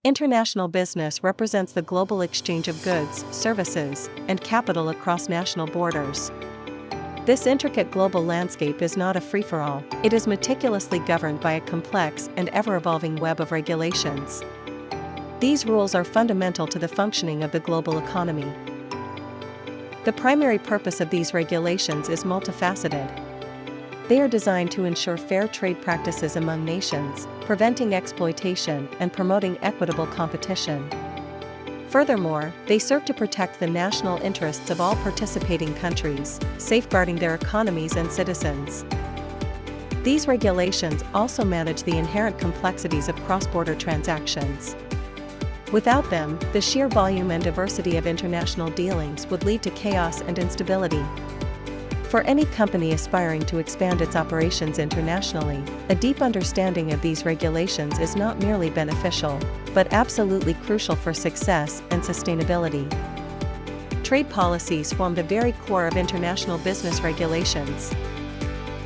International business represents the global exchange of goods, services, and capital across national borders. This intricate global landscape is not a free-for-all, it is meticulously governed by a complex and ever-evolving web of regulations. These rules are fundamental to the functioning of the global economy. The primary purpose of these regulations is multifaceted. They are designed to ensure fair trade practices among nations, preventing exploitation and promoting equitable competition. Furthermore, they serve to protect the national interests of all participating countries, safeguarding their economies and citizens. These regulations also manage the inherent complexities of cross-border transactions. Without them, the sheer volume and diversity of international dealings would lead to chaos and instability. For any company aspiring to expand its operations internationally, a deep understanding of these regulations is not merely beneficial, but absolutely crucial for success and sustainability. Trade policies form the very core of international business regulations.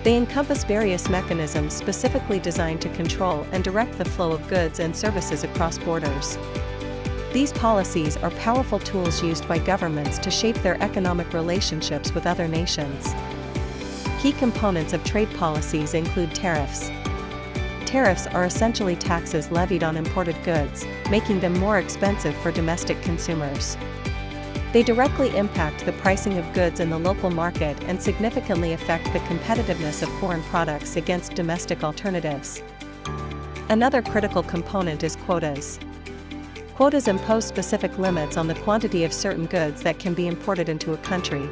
They encompass various mechanisms specifically designed to control and direct the flow of goods and services across borders. These policies are powerful tools used by governments to shape their economic relationships with other nations. Key components of trade policies include tariffs. Tariffs are essentially taxes levied on imported goods, making them more expensive for domestic consumers. They directly impact the pricing of goods in the local market and significantly affect the competitiveness of foreign products against domestic alternatives. Another critical component is quotas. Quotas impose specific limits on the quantity of certain goods that can be imported into a country.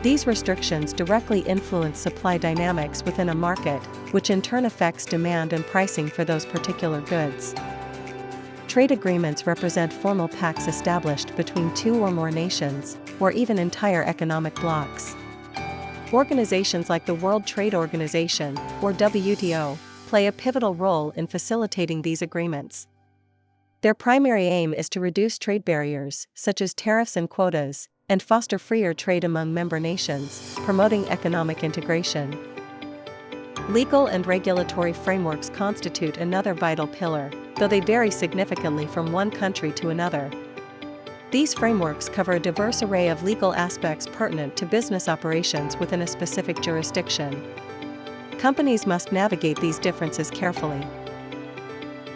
These restrictions directly influence supply dynamics within a market, which in turn affects demand and pricing for those particular goods. Trade agreements represent formal pacts established between two or more nations, or even entire economic blocs. Organizations like the World Trade Organization, or WTO, play a pivotal role in facilitating these agreements. Their primary aim is to reduce trade barriers, such as tariffs and quotas, and foster freer trade among member nations, promoting economic integration. Legal and regulatory frameworks constitute another vital pillar, though they vary significantly from one country to another. These frameworks cover a diverse array of legal aspects pertinent to business operations within a specific jurisdiction. Companies must navigate these differences carefully.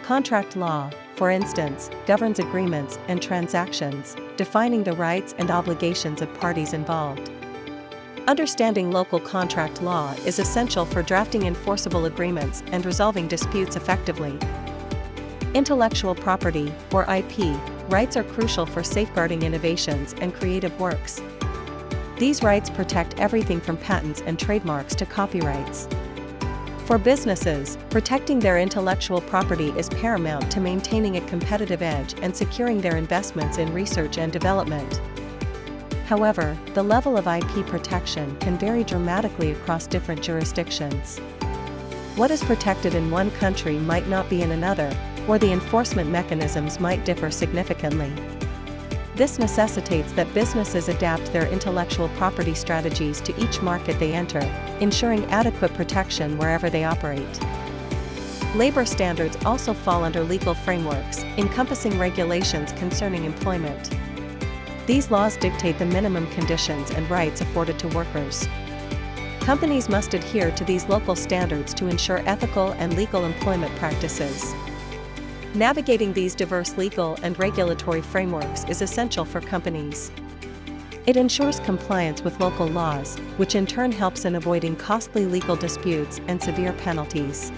Contract law, for instance, governs agreements and transactions, defining the rights and obligations of parties involved. Understanding local contract law is essential for drafting enforceable agreements and resolving disputes effectively. Intellectual property, or IP, rights are crucial for safeguarding innovations and creative works. These rights protect everything from patents and trademarks to copyrights. For businesses, protecting their intellectual property is paramount to maintaining a competitive edge and securing their investments in research and development. However, the level of IP protection can vary dramatically across different jurisdictions. What is protected in one country might not be in another, or the enforcement mechanisms might differ significantly. This necessitates that businesses adapt their intellectual property strategies to each market they enter, ensuring adequate protection wherever they operate. Labor standards also fall under legal frameworks, encompassing regulations concerning employment. These laws dictate the minimum conditions and rights afforded to workers. Companies must adhere to these local standards to ensure ethical and legal employment practices. Navigating these diverse legal and regulatory frameworks is essential for companies. It ensures compliance with local laws, which in turn helps in avoiding costly legal disputes and severe penalties.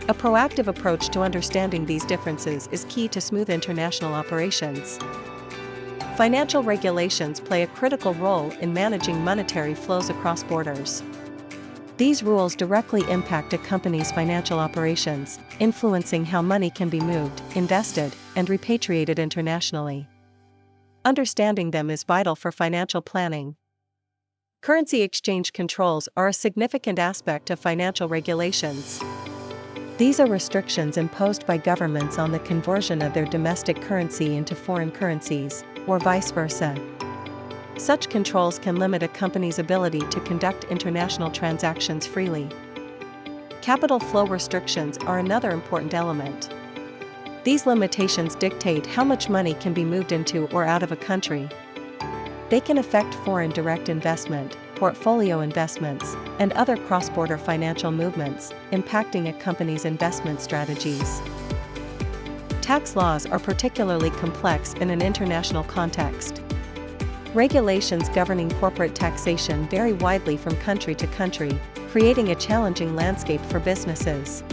A proactive approach to understanding these differences is key to smooth international operations. Financial regulations play a critical role in managing monetary flows across borders. These rules directly impact a company's financial operations, influencing how money can be moved, invested, and repatriated internationally. Understanding them is vital for financial planning. Currency exchange controls are a significant aspect of financial regulations. These are restrictions imposed by governments on the conversion of their domestic currency into foreign currencies, or vice versa. Such controls can limit a company's ability to conduct international transactions freely. Capital flow restrictions are another important element. These limitations dictate how much money can be moved into or out of a country. They can affect foreign direct investment, portfolio investments, and other cross-border financial movements, impacting a company's investment strategies. Tax laws are particularly complex in an international context. Regulations governing corporate taxation vary widely from country to country, creating a challenging landscape for businesses.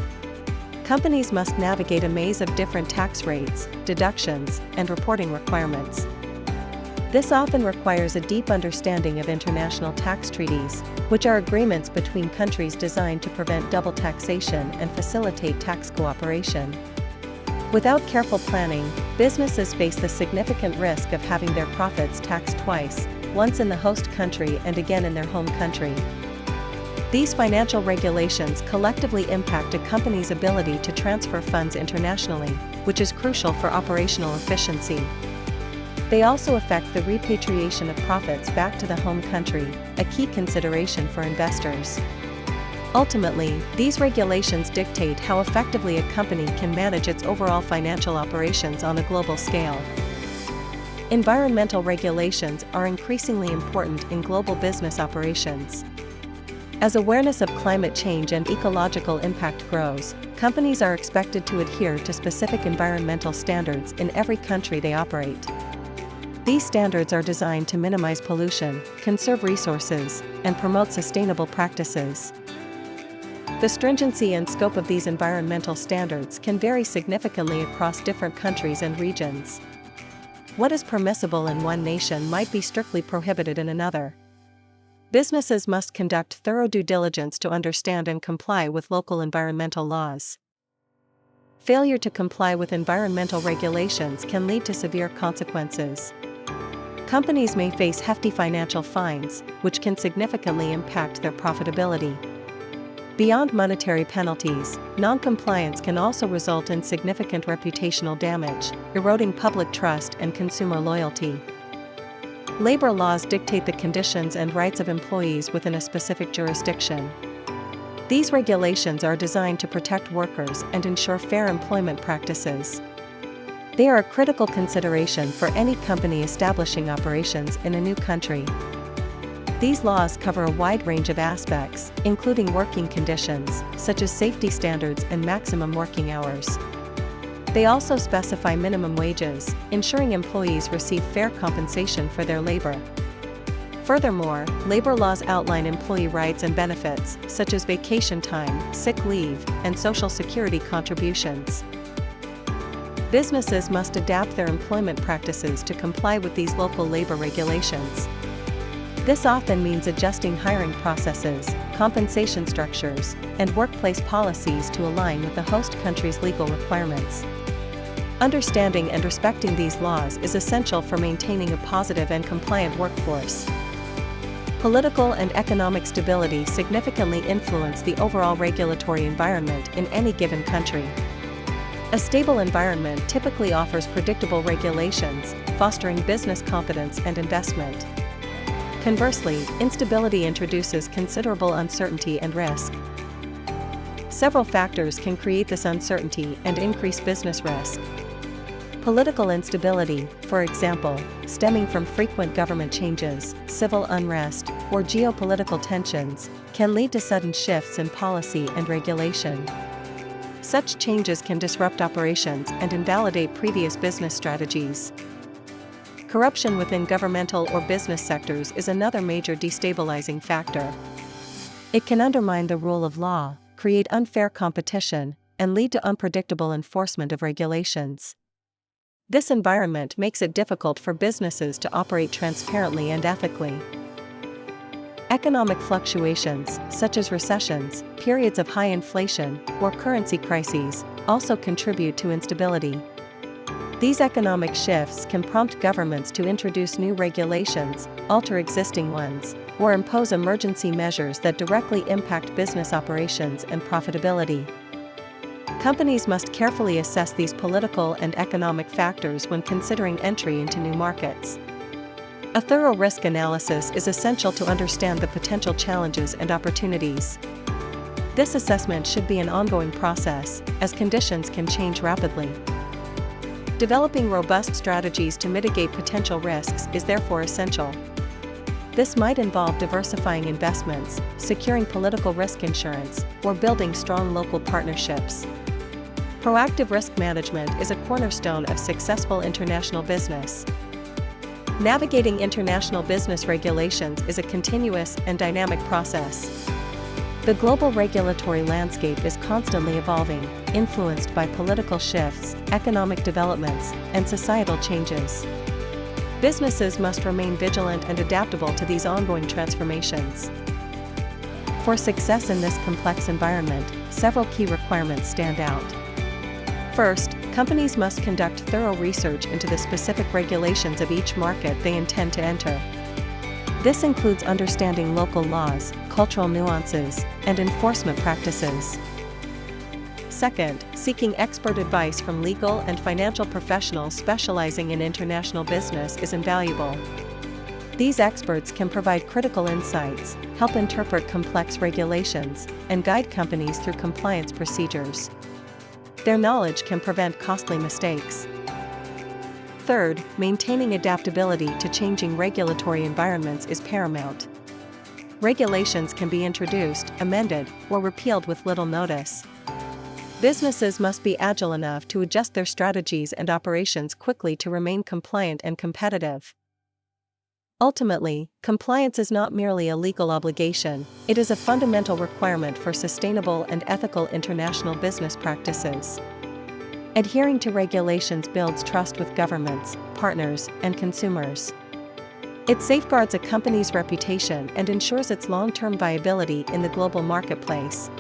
Companies must navigate a maze of different tax rates, deductions, and reporting requirements. This often requires a deep understanding of international tax treaties, which are agreements between countries designed to prevent double taxation and facilitate tax cooperation. Without careful planning, businesses face the significant risk of having their profits taxed twice, once in the host country and again in their home country. These financial regulations collectively impact a company's ability to transfer funds internationally, which is crucial for operational efficiency. They also affect the repatriation of profits back to the home country, a key consideration for investors. Ultimately, these regulations dictate how effectively a company can manage its overall financial operations on a global scale. Environmental regulations are increasingly important in global business operations. As awareness of climate change and ecological impact grows, companies are expected to adhere to specific environmental standards in every country they operate. These standards are designed to minimize pollution, conserve resources, and promote sustainable practices. The stringency and scope of these environmental standards can vary significantly across different countries and regions. What is permissible in one nation might be strictly prohibited in another. Businesses must conduct thorough due diligence to understand and comply with local environmental laws. Failure to comply with environmental regulations can lead to severe consequences. Companies may face hefty financial fines, which can significantly impact their profitability. Beyond monetary penalties, non-compliance can also result in significant reputational damage, eroding public trust and consumer loyalty. Labor laws dictate the conditions and rights of employees within a specific jurisdiction. These regulations are designed to protect workers and ensure fair employment practices. They are a critical consideration for any company establishing operations in a new country. These laws cover a wide range of aspects, including working conditions, such as safety standards and maximum working hours. They also specify minimum wages, ensuring employees receive fair compensation for their labor. Furthermore, labor laws outline employee rights and benefits, such as vacation time, sick leave, and Social Security contributions. Businesses must adapt their employment practices to comply with these local labor regulations. This often means adjusting hiring processes, compensation structures, and workplace policies to align with the host country's legal requirements. Understanding and respecting these laws is essential for maintaining a positive and compliant workforce. Political and economic stability significantly influence the overall regulatory environment in any given country. A stable environment typically offers predictable regulations, fostering business confidence and investment. Conversely, instability introduces considerable uncertainty and risk. Several factors can create this uncertainty and increase business risk. Political instability, for example, stemming from frequent government changes, civil unrest, or geopolitical tensions, can lead to sudden shifts in policy and regulation. Such changes can disrupt operations and invalidate previous business strategies. Corruption within governmental or business sectors is another major destabilizing factor. It can undermine the rule of law, create unfair competition, and lead to unpredictable enforcement of regulations. This environment makes it difficult for businesses to operate transparently and ethically. Economic fluctuations, such as recessions, periods of high inflation, or currency crises, also contribute to instability. These economic shifts can prompt governments to introduce new regulations, alter existing ones, or impose emergency measures that directly impact business operations and profitability. Companies must carefully assess these political and economic factors when considering entry into new markets. A thorough risk analysis is essential to understand the potential challenges and opportunities. This assessment should be an ongoing process, as conditions can change rapidly. Developing robust strategies to mitigate potential risks is therefore essential. This might involve diversifying investments, securing political risk insurance, or building strong local partnerships. Proactive risk management is a cornerstone of successful international business. Navigating international business regulations is a continuous and dynamic process. The global regulatory landscape is constantly evolving, influenced by political shifts, economic developments, and societal changes. Businesses must remain vigilant and adaptable to these ongoing transformations. For success in this complex environment, several key requirements stand out. First, companies must conduct thorough research into the specific regulations of each market they intend to enter. This includes understanding local laws, cultural nuances, and enforcement practices. Second, seeking expert advice from legal and financial professionals specializing in international business is invaluable. These experts can provide critical insights, help interpret complex regulations, and guide companies through compliance procedures. Their knowledge can prevent costly mistakes. Third, maintaining adaptability to changing regulatory environments is paramount. Regulations can be introduced, amended, or repealed with little notice. Businesses must be agile enough to adjust their strategies and operations quickly to remain compliant and competitive. Ultimately, compliance is not merely a legal obligation, it is a fundamental requirement for sustainable and ethical international business practices. Adhering to regulations builds trust with governments, partners, and consumers. It safeguards a company's reputation and ensures its long-term viability in the global marketplace.